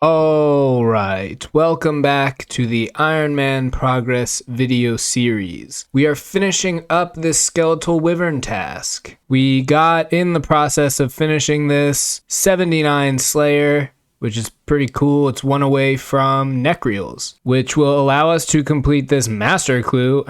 Alright, welcome back to the Ironman Progress video series. We are finishing up this skeletal wyvern task. We got in the process of finishing this 79 Slayer, which is pretty cool. It's one away from neck reels, which will allow us to complete this master clue.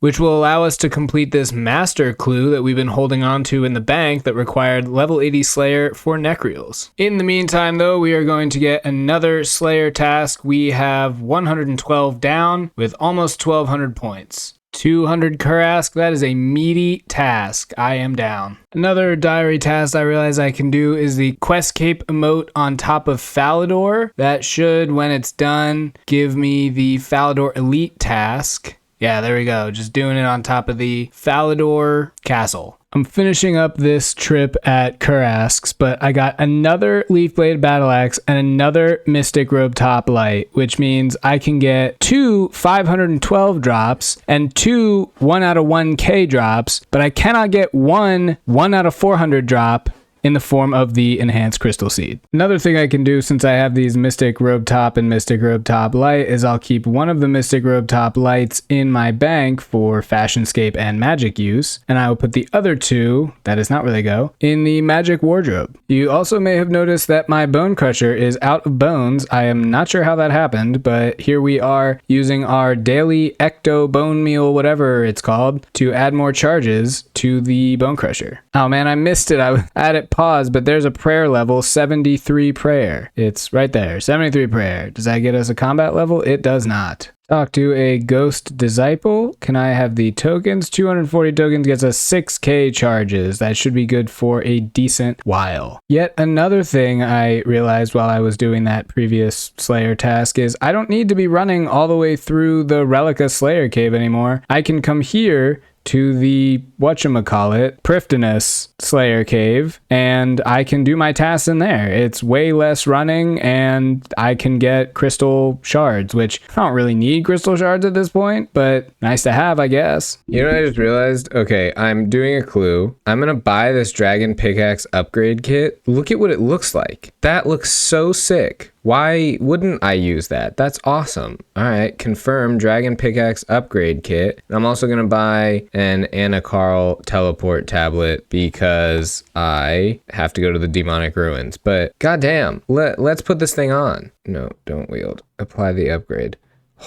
Which will allow us to complete this master clue that we've been holding on to in the bank that required level 80 Slayer for neck reels. In the meantime, though, we are going to get another Slayer task. We have 112 down with almost 1200 points. 200 Kurask, that is a meaty task. I am down. Another diary task I realize I can do is the Quest Cape emote on top of Falador. That should, when it's done, give me the Falador Elite task. Yeah, there we go. Just doing it on top of the Falador Castle. I'm finishing up this trip at Kurask's, but I got another Leaf Blade Battle Axe and another Mystic Robe Top Light, which means I can get 2 512 drops and 2 1 out of 1K drops, but I cannot get one 1 out of 400 drop in the form of the Enhanced Crystal Seed. Another thing I can do since I have these Mystic Robe Top and Mystic Robe Top Light is I'll keep one of the Mystic Robe Top Lights in my bank for Fashionscape and Magic use, and I will put the other two, that is not where they go, in the Magic Wardrobe. You also may have noticed that my Bone Crusher is out of bones. I am not sure how that happened, but here we are using our daily Ecto Bone Meal, whatever it's called, to add more charges to the Bone Crusher. Oh man, I missed it. I had it pause, but there's a prayer level, 73 prayer. It's right there, 73 prayer. Does that get us a combat level? It does not. Talk to a ghost disciple. Can I have the tokens? 240 tokens gets us 6k charges. That should be good for a decent while. Yet another thing I realized while I was doing that previous Slayer task is I don't need to be running all the way through the Relica Slayer cave anymore. I can come here to the whatchamacallit, Prifdinus Slayer Cave, and I can do my tasks in there. It's way less running, and I can get crystal shards, which I don't really need crystal shards at this point, but nice to have, I guess. You know what I just realized? Okay, I'm doing a clue. I'm gonna buy this dragon pickaxe upgrade kit. Look at what it looks like. That looks so sick. Why wouldn't I use that? That's awesome. All right, confirm dragon pickaxe upgrade kit. I'm also gonna buy an Anna Carl teleport tablet because I have to go to the demonic ruins. But goddamn, let's put this thing on. No, don't wield. Apply the upgrade.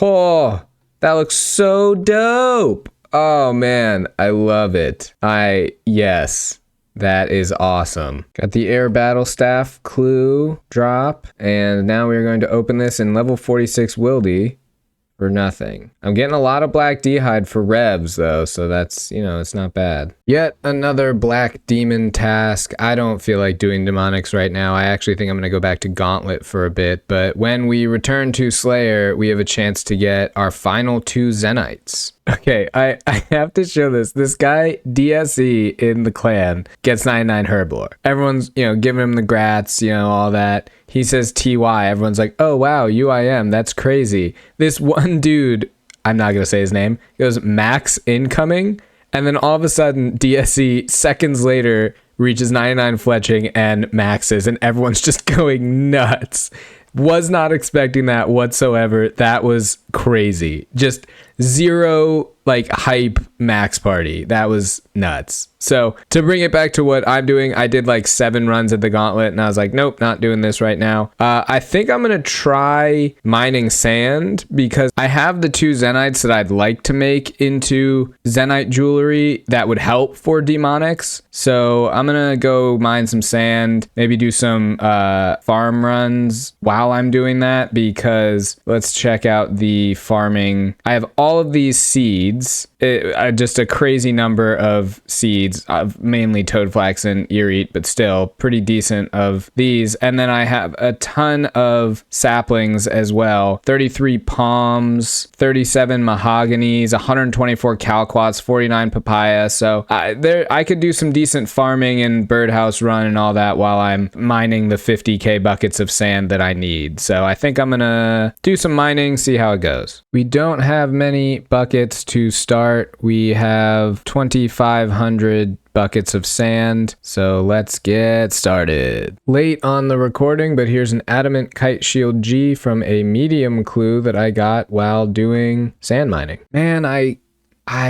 Oh, that looks so dope. Oh man, I love it. Yes. That is awesome. Got the air battle staff clue drop, and now we're going to open this in level 46 Wildy for nothing. I'm getting a lot of black d'hide for revs though, so that's, it's not bad. Yet another black demon task. I don't feel like doing demonics right now. I actually think I'm gonna go back to Gauntlet for a bit, but when we return to Slayer, we have a chance to get our final 2 Zenites. Okay, I have to show this. This guy, DSE in the clan, gets 99 Herblore. Everyone's, giving him the grats, all that. He says TY. Everyone's like, oh, wow, UIM. That's crazy. This one dude, I'm not going to say his name, goes max incoming. And then all of a sudden, DSE, seconds later, reaches 99 fletching and maxes. And everyone's just going nuts. Was not expecting that whatsoever. That was crazy. Just zero hype max party. That was nuts. So to bring it back to what I'm doing, I did 7 runs at the Gauntlet and I was like, nope, not doing this right now. I think I'm going to try mining sand because I have the 2 Zenites that I'd like to make into Zenite jewelry that would help for demonics. So I'm going to go mine some sand, maybe do some farm runs while I'm doing that because let's check out the farming. I have all of these seeds, just a crazy number of seeds, mainly toadflax and earite, but still pretty decent of these. And then I have a ton of saplings as well. 33 palms, 37 mahoganies, 124 calquats, 49 papaya. So I could do some decent farming and birdhouse run and all that while I'm mining the 50k buckets of sand that I need. So I think I'm gonna do some mining, see how it goes. We don't have many 20 buckets to start. We have 2,500 buckets of sand, so let's get started. Late on the recording, but here's an adamant kite shield G from a medium clue that I got while doing sand mining. Man, I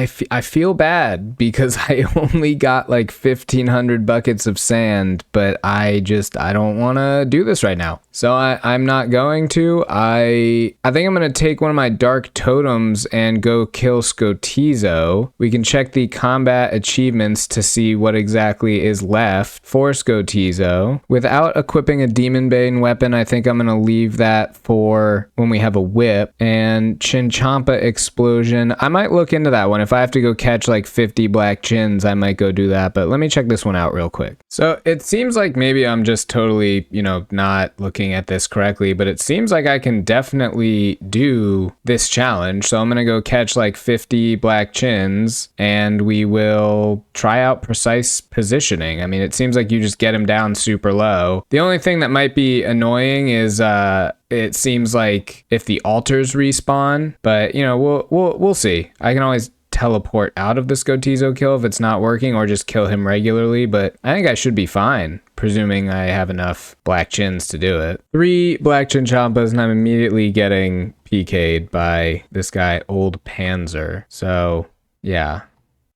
feel bad because I only got like 1,500 buckets of sand, but I don't want to do this right now. So I'm not going to. I think I'm going to take one of my dark totems and go kill Skotizo. We can check the combat achievements to see what exactly is left for Skotizo. Without equipping a Demon Bane weapon, I think I'm going to leave that for when we have a whip. And Chinchampa Explosion, I might look into that one. If I have to go catch like 50 black chins, I might go do that, but let me check this one out real quick. So it seems like maybe I'm just totally, not looking at this correctly, but it seems like I can definitely do this challenge. So I'm gonna go catch like 50 black chins and we will try out precise positioning. I mean, it seems like you just get him down super low. The only thing that might be annoying is it seems like if the altars respawn, but we'll see. I can always teleport out of the Skotizo kill if it's not working, or just kill him regularly, but I think I should be fine, presuming I have enough black chins to do it. 3 black Chinchampas and I'm immediately getting PK'd by this guy, Old Panzer. So yeah,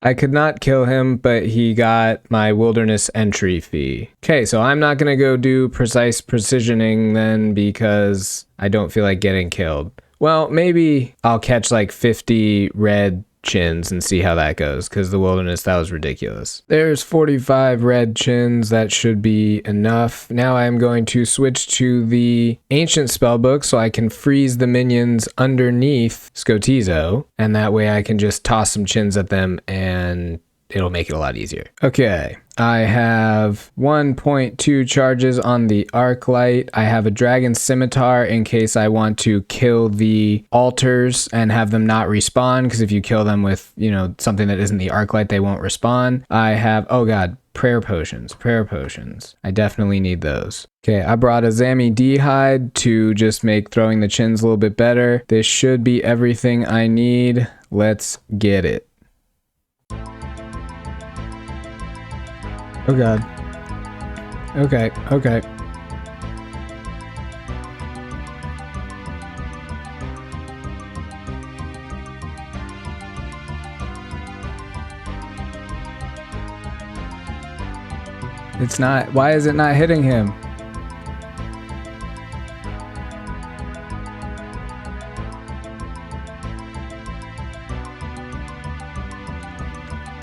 I could not kill him, but he got my wilderness entry fee. Okay, so I'm not gonna go do precise precisioning then because I don't feel like getting killed. Well, maybe I'll catch like 50 red chins and see how that goes, because the wilderness, that was ridiculous. There's 45 red chins. That should be enough. Now I'm going to switch to the ancient spellbook so I can freeze the minions underneath Skotizo, and that way I can just toss some chins at them and it'll make it a lot easier. Okay, I have 1.2 charges on the arc light. I have a dragon scimitar in case I want to kill the altars and have them not respawn, because if you kill them with, something that isn't the arc light, they won't respawn. I have, oh god, prayer potions. I definitely need those. Okay, I brought a Zami D hide to just make throwing the chins a little bit better. This should be everything I need. Let's get it. Oh god. Okay. It's not, why is it not hitting him?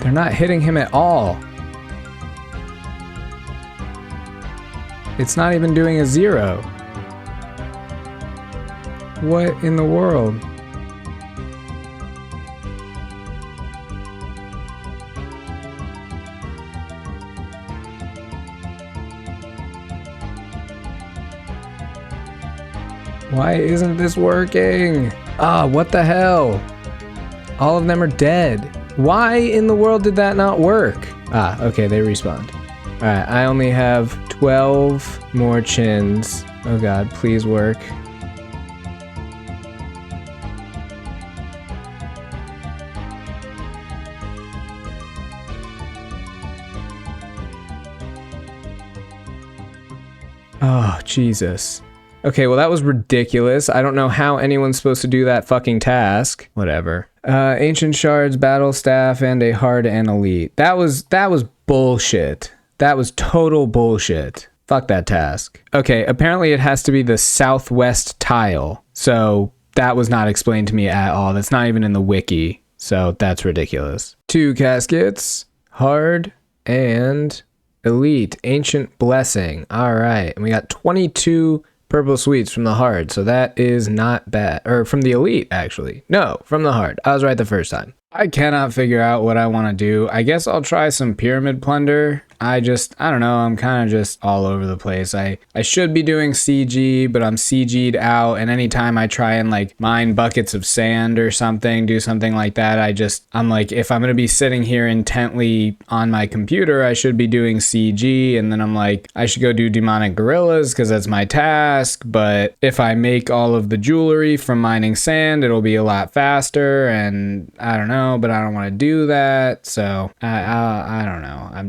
They're not hitting him at all. It's not even doing a 0. What in the world? Why isn't this working? Ah, what the hell? All of them are dead. Why in the world did that not work? Ah, okay, they respawned. Alright, I only have 12 more chins. Oh god, please work. Oh, Jesus. Okay, well that was ridiculous. I don't know how anyone's supposed to do that fucking task. Whatever. Ancient shards, battle staff, and a hard and elite. That was bullshit. That was total bullshit. Fuck that task. Okay, apparently it has to be the southwest tile. So that was not explained to me at all. That's not even in the wiki. So that's ridiculous. 2 caskets, hard, and elite. Ancient blessing. All right, and we got 22 purple sweets from the hard, so that is not bad. Or from the elite, actually. No, from the hard. I was right the first time. I cannot figure out what I want to do. I guess I'll try some pyramid plunder. I don't know, I'm kind of just all over the place. I should be doing CG, but I'm CG'd out, and anytime I try and like mine buckets of sand or something, do something like that, I'm like, if I'm gonna be sitting here intently on my computer, I should be doing CG, and then I'm like, I should go do demonic gorillas because that's my task, but if I make all of the jewelry from mining sand, it'll be a lot faster, and I don't know, but I don't want to do that, so I don't know. I'm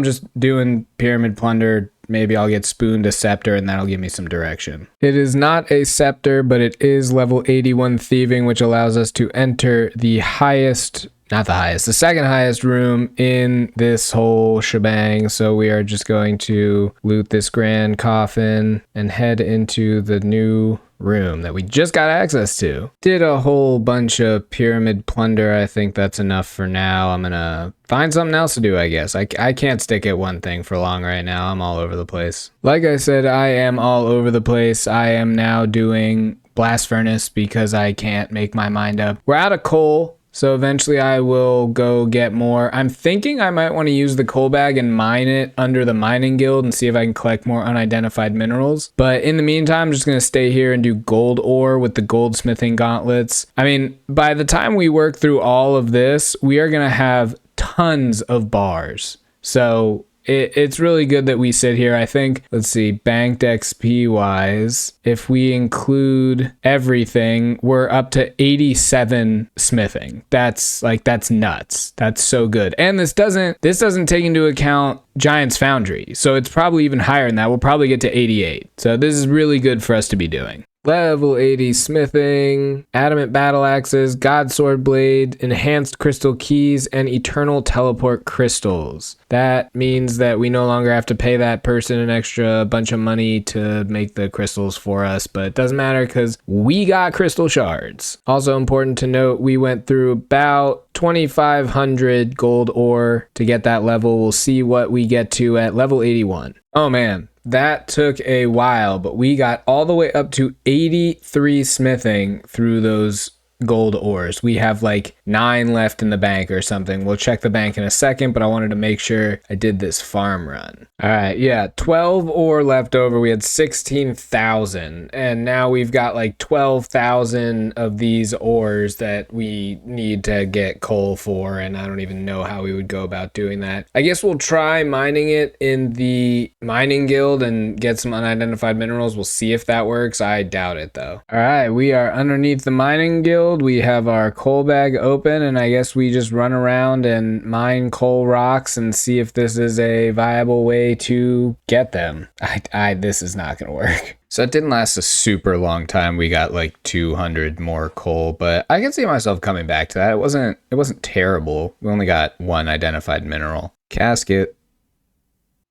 just doing pyramid plunder. Maybe I'll get spooned a scepter and that'll give me some direction. It is not a scepter, but it is level 81 thieving, which allows us to enter the highest, not the highest, the second highest room in this whole shebang. So we are just going to loot this grand coffin and head into the new room that we just got access to. Did a whole bunch of pyramid plunder. I think that's enough for now. I'm gonna find something else to do, I guess. I can't stick at one thing for long right now. I'm all over the place. Like I said, I am all over the place. I am now doing blast furnace because I can't make my mind up. We're out of coal, so eventually I will go get more. I'm thinking I might want to use the coal bag and mine it under the mining guild and see if I can collect more unidentified minerals. But in the meantime, I'm just going to stay here and do gold ore with the goldsmithing gauntlets. I mean, by the time we work through all of this, we are going to have tons of bars. So it's really good that we sit here. I think, let's see, banked XP wise, if we include everything, we're up to 87 smithing. That's nuts. That's so good. And this doesn't take into account Giant's Foundry. So it's probably even higher than that. We'll probably get to 88. So this is really good for us to be doing. Level 80 smithing, adamant battle axes, god sword blade, enhanced crystal keys, and eternal teleport crystals. That means that we no longer have to pay that person an extra bunch of money to make the crystals for us, but it doesn't matter because we got crystal shards. Also important to note, we went through about 2,500 gold ore to get that level. We'll see what we get to at level 81. Oh man. That took a while, but we got all the way up to 83 smithing through those gold ores. We have like 9 left in the bank or something. We'll check the bank in a second, but I wanted to make sure I did this farm run. All right, yeah, 12 ore left over. We had 16,000, and now we've got like 12,000 of these ores that we need to get coal for, and I don't even know how we would go about doing that. I guess we'll try mining it in the mining guild and get some unidentified minerals. We'll see if that works. I doubt it though. All right, we are underneath the mining guild. We have our coal bag open, and I guess we just run around and mine coal rocks and see if this is a viable way to get them. This is not gonna work. So it didn't last a super long time. We got like 200 more coal, but I can see myself coming back to that. It wasn't terrible. We only got 1 identified mineral. Casket.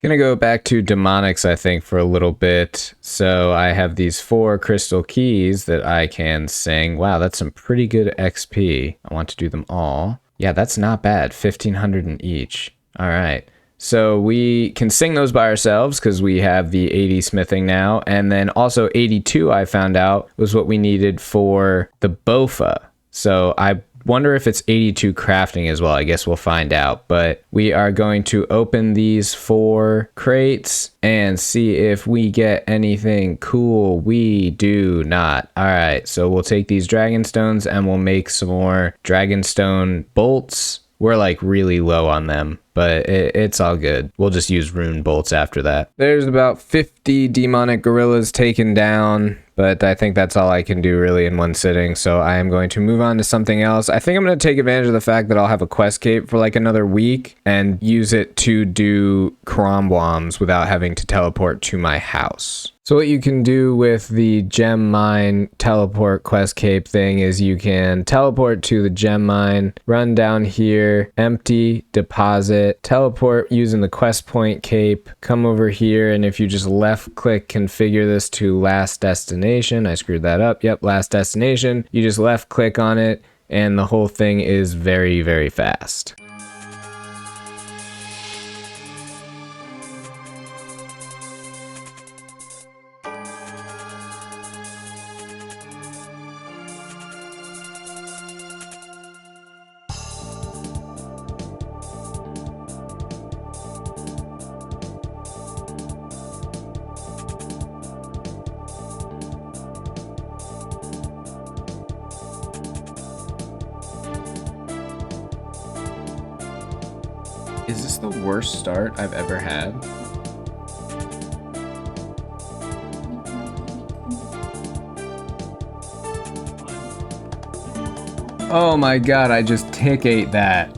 Gonna go back to demonics, I think, for a little bit. So I have these 4 crystal keys that I can sing. Wow, that's some pretty good XP. I want to do them all. Yeah, that's not bad. 1,500 in each. All right. So we can sing those by ourselves because we have the 80 smithing now. And then also 82, I found out, was what we needed for the BOFA. So I wonder if it's 82 crafting as well. I guess we'll find out. But we are going to open these 4 crates and see if we get anything cool. We do not. All right, so we'll take these dragon stones and we'll make some more dragonstone bolts. We're like really low on them, but it's all good. We'll just use rune bolts after that. There's about 50 demonic gorillas taken down, but I think that's all I can do really in one sitting, so I am going to move on to something else. I think I'm going to take advantage of the fact that I'll have a quest cape for like another week and use it to do crombombs without having to teleport to my house. So what you can do with the gem mine teleport quest cape thing is you can teleport to the gem mine, run down here, empty, deposit, teleport using the quest point cape, come over here, and if you just left click configure this to last destination, I screwed that up, yep, last destination, you just left click on it and the whole thing is very, very fast. Is this the worst start I've ever had? Oh my god, I just tick ate that.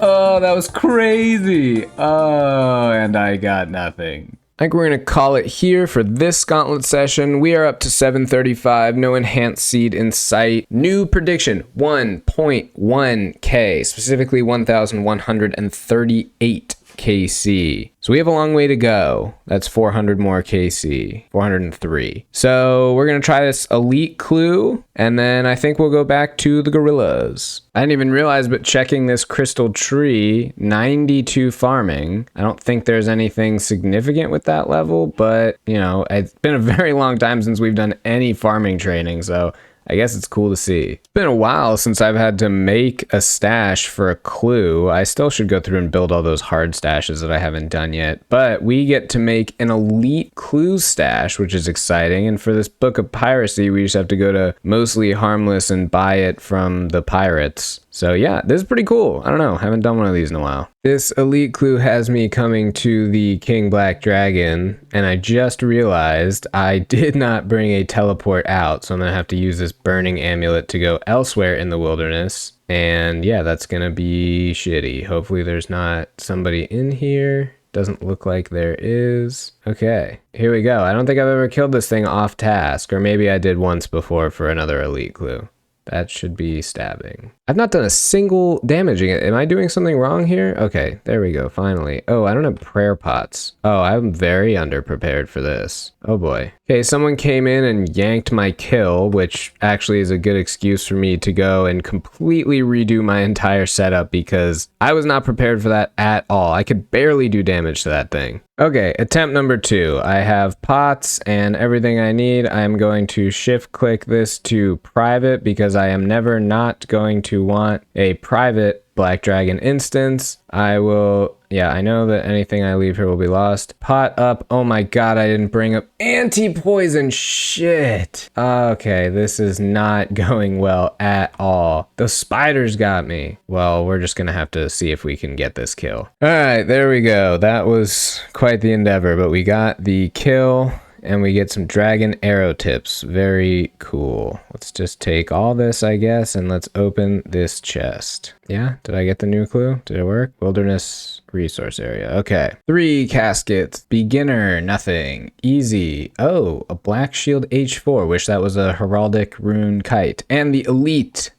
Oh, that was crazy. Oh, and I got nothing. I think we're going to call it here for this Gauntlet session. We are up to 735, no enhanced seed in sight. New prediction, 1.1k, specifically 1,138 KC. So we have a long way to go. That's 400 more KC, 403. So we're going to try this elite clue, and then I think we'll go back to the gorillas. I didn't even realize, but checking this crystal tree, 92 farming. I don't think there's anything significant with that level, but you know, it's been a very long time since we've done any farming training, so I guess it's cool to see. It's been a while since I've had to make a stash for a clue. I still should go through and build all those hard stashes that I haven't done yet. But we get to make an elite clue stash, which is exciting. And for this book of piracy, we just have to go to Mostly Harmless and buy it from the pirates. So yeah, this is pretty cool. I don't know, haven't done one of these in a while. This elite clue has me coming to the King Black Dragon, and I just realized I did not bring a teleport out, so I'm gonna have to use this burning amulet to go elsewhere in the wilderness. And yeah, that's gonna be shitty. Hopefully there's not somebody in here. Doesn't look like there is. Okay, here we go. I don't think I've ever killed this thing off task, or maybe I did once before for another elite clue. That should be stabbing. I've not done a single damaging it. Am I doing something wrong here? Okay, there we go, finally. Oh, I don't have prayer pots. Oh, I'm very underprepared for this. Oh boy. Okay, someone came in and yanked my kill, which actually is a good excuse for me to go and completely redo my entire setup because I was not prepared for that at all. I could barely do damage to that thing. Okay, attempt number 2. I have pots and everything I need. I'm going to shift click this to private because I am never not going to want a private Black Dragon instance. I will, yeah, I know that anything I leave here will be lost. Pot up. Oh my god, I didn't bring up anti-poison. Shit. Okay, this is not going well at all. The spiders got me. Well, we're just gonna have to see if we can get this kill. All right, there we go. That was quite the endeavor, but we got the kill. And we get some dragon arrow tips. Very cool. Let's just take all this, I guess, and let's open this chest. Yeah, did I get the new clue? Did it work? Wilderness resource area. Okay. 3 caskets. Beginner, nothing. Easy. Oh, a black shield H4. Wish that was a heraldic rune kite. And the elite.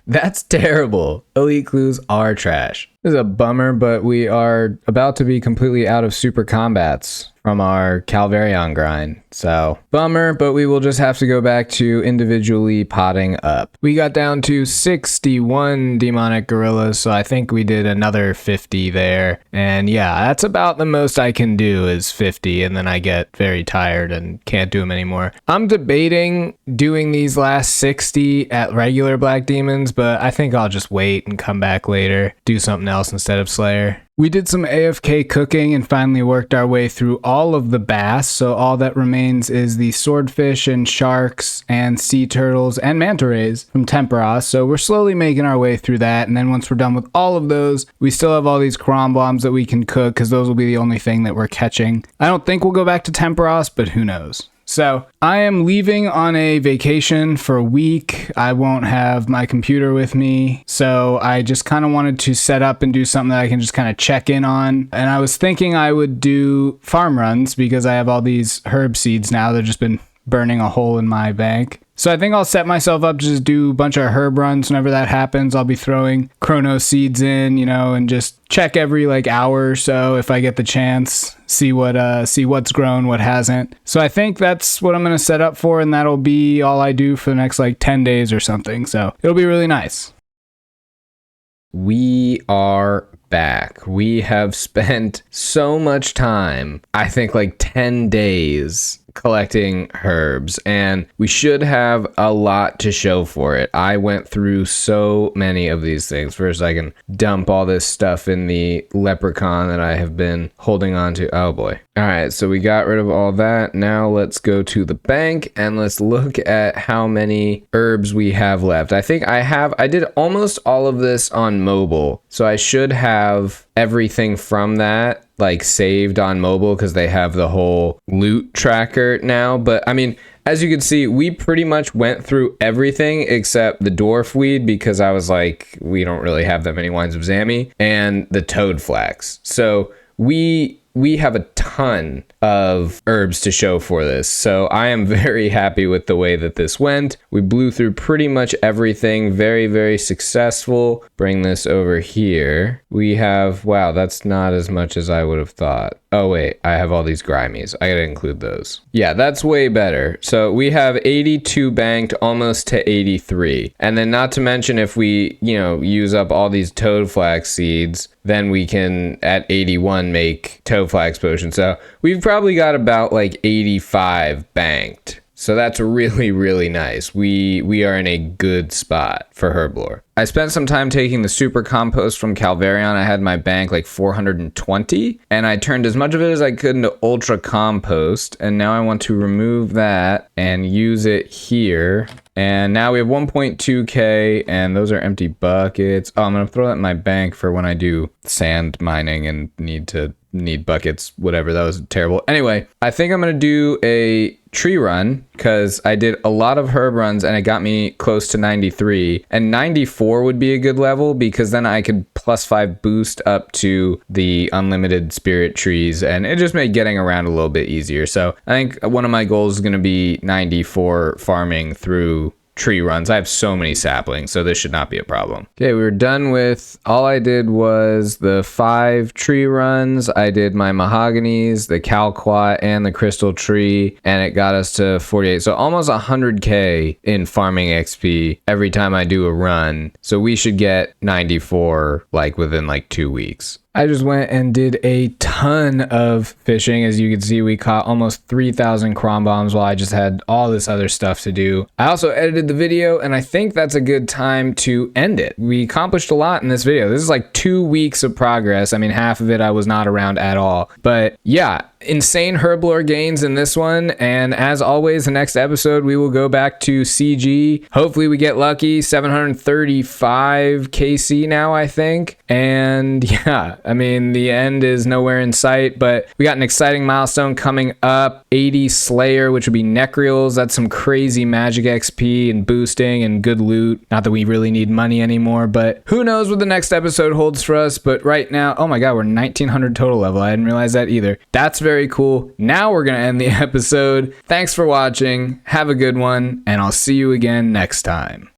That's terrible. Elite clues are trash. This is a bummer, but we are about to be completely out of super combats from our Calvarion grind. So, bummer, but we will just have to go back to individually potting up. We got down to 61 demonic gorillas, so I think we did another 50 there. And yeah, that's about the most I can do is 50, and then I get very tired and can't do them anymore. I'm debating doing these last 60 at regular Black Demons, but I think I'll just wait and come back later, do something else instead of Slayer. We did some AFK cooking and finally worked our way through all of the bass, so all that remains is the swordfish and sharks and sea turtles and manta rays from Temperos, so we're slowly making our way through that, and then once we're done with all of those, we still have all these crombombs that we can cook because those will be the only thing that we're catching. I don't think we'll go back to Temperos, but who knows. So I am leaving on a vacation for a week. I won't have my computer with me. So I just kind of wanted to set up and do something that I can just kind of check in on. And I was thinking I would do farm runs because I have all these herb seeds now. They've just been burning a hole in my bank. So I think I'll set myself up to just do a bunch of herb runs whenever that happens. I'll be throwing chrono seeds in, you know, and just check every like hour or so if I get the chance, see what's grown, what hasn't. So I think that's what I'm going to set up for, and that'll be all I do for the next like 10 days or something. So it'll be really nice. We are back. We have spent so much time, I think like 10 days, collecting herbs, and we should have a lot to show for it. I went through so many of these things. First, I can dump all this stuff in the leprechaun that I have been holding on to. Oh boy. All right, so we got rid of all that. Now let's go to the bank and let's look at how many herbs we have left. I think I did almost all of this on mobile, so I should have everything from that like saved on mobile because they have the whole loot tracker now. But I mean, as you can see, we pretty much went through everything except the dwarf weed because I was like, we don't really have that many wines of Zami, and the toad flax. So we have a ton of herbs to show for this. So I am very happy with the way that this went. We blew through pretty much everything. Very, very successful. Bring this over here. We have, wow, that's not as much as I would have thought. Oh wait, I have all these grimies. I gotta include those. Yeah, that's way better. So we have 82 banked, almost to 83. And then not to mention if we, use up all these toad flax seeds, then we can, at 81, make toad flax potions. So we've probably got about like 85 banked. So that's really, really nice. We are in a good spot for herb lore. I spent some time taking the super compost from Calvarion. I had my bank like 420, and I turned as much of it as I could into ultra compost. And now I want to remove that and use it here. And now we have 1.2K, and those are empty buckets. Oh, I'm gonna throw that in my bank for when I do sand mining and need buckets, whatever. That was terrible. Anyway, I think I'm gonna do a tree run because I did a lot of herb runs and it got me close to 93, and 94 would be a good level because then I could +5 boost up to the unlimited spirit trees, and it just made getting around a little bit easier. So I think one of my goals is going to be 94 farming through tree runs. I have so many saplings, so this should not be a problem. Okay, we were done with, all I did was the 5 tree runs. I did my mahoganies, the calquat, and the crystal tree, and it got us to 48. So almost 100K in farming XP every time I do a run. So we should get 94 like within like 2 weeks. I just went and did a ton of fishing. As you can see, we caught almost 3,000 crom bombs while I just had all this other stuff to do. I also edited the video, and I think that's a good time to end it. We accomplished a lot in this video. This is like 2 weeks of progress. I mean, half of it I was not around at all. But yeah, insane herb lore gains in this one, and as always, the next episode we will go back to CG. Hopefully we get lucky. 735 KC now, I think. And yeah, I mean, the end is nowhere in sight, but we got an exciting milestone coming up. 80 Slayer, which would be Necreals. That's some crazy magic XP and boosting and good loot. Not that we really need money anymore, but who knows what the next episode holds for us. But right now, oh my god, we're 1900 total level. I didn't realize that either. That's very cool. Now we're gonna end the episode. Thanks for watching. Have a good one, and I'll see you again next time.